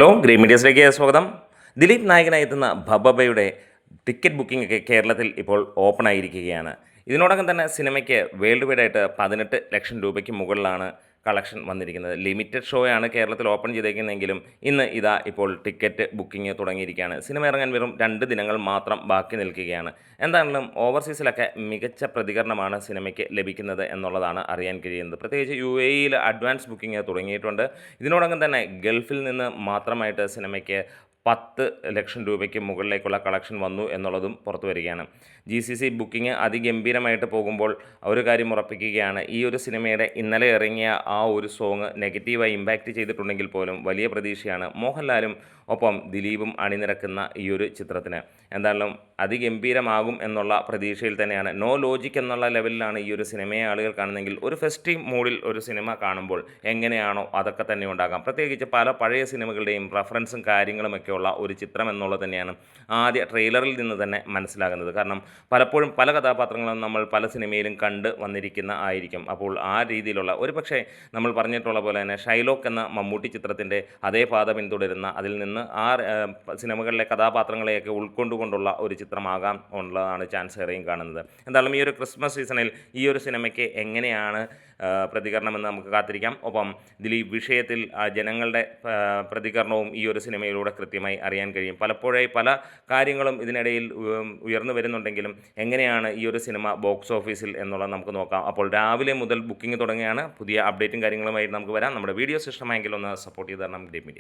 Hello green മീഡിയസിലേക്ക് സ്വാഗതം. ദിലീപ് നായകനായി എത്തുന്ന ഭബബയുടെ ടിക്കറ്റ് ബുക്കിംഗ് ഒക്കെ കേരളത്തിൽ ഇപ്പോൾ ഓപ്പൺ ആയിരിക്കുകയാണ്. ഇതിനോടകം തന്നെ സിനിമയ്ക്ക് വേൾഡ് വൈഡായിട്ട് 18 ലക്ഷം രൂപയ്ക്ക് മുകളിലാണ് കളക്ഷൻ വന്നിരിക്കുന്നത്. ലിമിറ്റഡ് ഷോയാണ് കേരളത്തിൽ ഓപ്പൺ ചെയ്തേക്കുന്നതെങ്കിലും ഇന്ന് ഇതാ ഇപ്പോൾ ടിക്കറ്റ് ബുക്കിംഗ് തുടങ്ങിയിരിക്കുകയാണ്. സിനിമ ഇറങ്ങാൻ വെറും 2 ദിനങ്ങൾ മാത്രം ബാക്കി നിൽക്കുകയാണ്. എന്താണെങ്കിലും ഓവർസീസിലൊക്കെ മികച്ച പ്രതികരണമാണ് സിനിമയ്ക്ക് ലഭിക്കുന്നത് എന്നുള്ളതാണ് അറിയാൻ കഴിയുന്നത്. പ്രത്യേകിച്ച് UAEയിൽ അഡ്വാൻസ് ബുക്കിംഗ് തുടങ്ങിയിട്ടുണ്ട്. ഇതിനോടകം തന്നെ ഗൾഫിൽ നിന്ന് മാത്രമായിട്ട് സിനിമയ്ക്ക് 10 ലക്ഷം രൂപയ്ക്ക് മുകളിലേക്കുള്ള കളക്ഷൻ വന്നു എന്നുള്ളതും പുറത്തു വരികയാണ്. GCC ബുക്കിംഗ് അതിഗംഭീരമായിട്ട് പോകുമ്പോൾ ഒരു കാര്യം ഉറപ്പിക്കുകയാണ്, ഈ ഒരു സിനിമയുടെ ഇന്നലെ ഇറങ്ങിയ ആ ഒരു സോങ് നെഗറ്റീവായി ഇമ്പാക്റ്റ് ചെയ്തിട്ടുണ്ടെങ്കിൽ പോലും വലിയ പ്രതീക്ഷയാണ് മോഹൻലാലും ഒപ്പം ദിലീപും അണിനിരക്കുന്ന ഈ ഒരു ചിത്രത്തിന്. എന്തായാലും അതിഗംഭീരമാകും എന്നുള്ള പ്രതീക്ഷയിൽ തന്നെയാണ്. നോ ലോജിക് എന്നുള്ള ലെവലിലാണ് ഈ ഒരു സിനിമയെ ആളുകൾ കാണുന്നതെങ്കിൽ ഒരു ഫെസ്റ്റീവ് മൂഡിൽ ഒരു സിനിമ കാണുമ്പോൾ എങ്ങനെയാണോ അതൊക്കെ തന്നെ ഉണ്ടാകാം. പ്രത്യേകിച്ച് പല പഴയ സിനിമകളുടെയും റഫറൻസും കാര്യങ്ങളുമൊക്കെയുള്ള ഒരു ചിത്രം എന്നുള്ളത് തന്നെയാണ് ആദ്യ ട്രെയിലറിൽ നിന്ന് തന്നെ മനസ്സിലാകുന്നത്. കാരണം പലപ്പോഴും പല കഥാപാത്രങ്ങളും നമ്മൾ പല സിനിമയിലും കണ്ട് വന്നിരിക്കുന്ന ആയിരിക്കും. അപ്പോൾ ആ രീതിയിലുള്ള ഒരു പക്ഷേ നമ്മൾ പറഞ്ഞിട്ടുള്ള പോലെ തന്നെ ഷൈലോക്ക് എന്ന മമ്മൂട്ടി ചിത്രത്തിൻ്റെ അതേ പാത പിന്തുടരുന്ന, അതിൽ നിന്ന് ആ സിനിമകളിലെ കഥാപാത്രങ്ങളെയൊക്കെ ഉൾക്കൊണ്ടുകൊണ്ടുള്ള ഒരു ചിത്രമാകാം ഉള്ളതാണ് ചാൻസ് ഏറെയും കാണുന്നത്. എന്തായാലും ഈ ഒരു ക്രിസ്മസ് സീസണിൽ ഈ ഒരു സിനിമയ്ക്ക് എങ്ങനെയാണ് പ്രതികരണമെന്ന് നമുക്ക് കാത്തിരിക്കാം. ഒപ്പം ദിലീപ് വിഷയത്തിൽ ജനങ്ങളുടെ പ്രതികരണവും ഈ ഒരു സിനിമയിലൂടെ കൃത്യമായി അറിയാൻ കഴിയും. പലപ്പോഴായി പല കാര്യങ്ങളും ഇതിനിടയിൽ ഉയർന്നു വരുന്നുണ്ടെങ്കിലും എങ്ങനെയാണ് ഈ ഒരു സിനിമ ബോക്സ് ഓഫീസിൽ എന്നുള്ളത് നമുക്ക് നോക്കാം. അപ്പോൾ രാവിലെ മുതൽ ബുക്കിംഗ് തുടങ്ങിയാണ്. പുതിയ അപ്ഡേറ്റും കാര്യങ്ങളുമായി നമുക്ക് വരാം. നമ്മുടെ വീഡിയോസ് ഇഷ്ടമായെങ്കിൽ ഒന്ന് സപ്പോർട്ട് ചെയ്ത് തരണം ഗ്രീൻ മീഡിയ.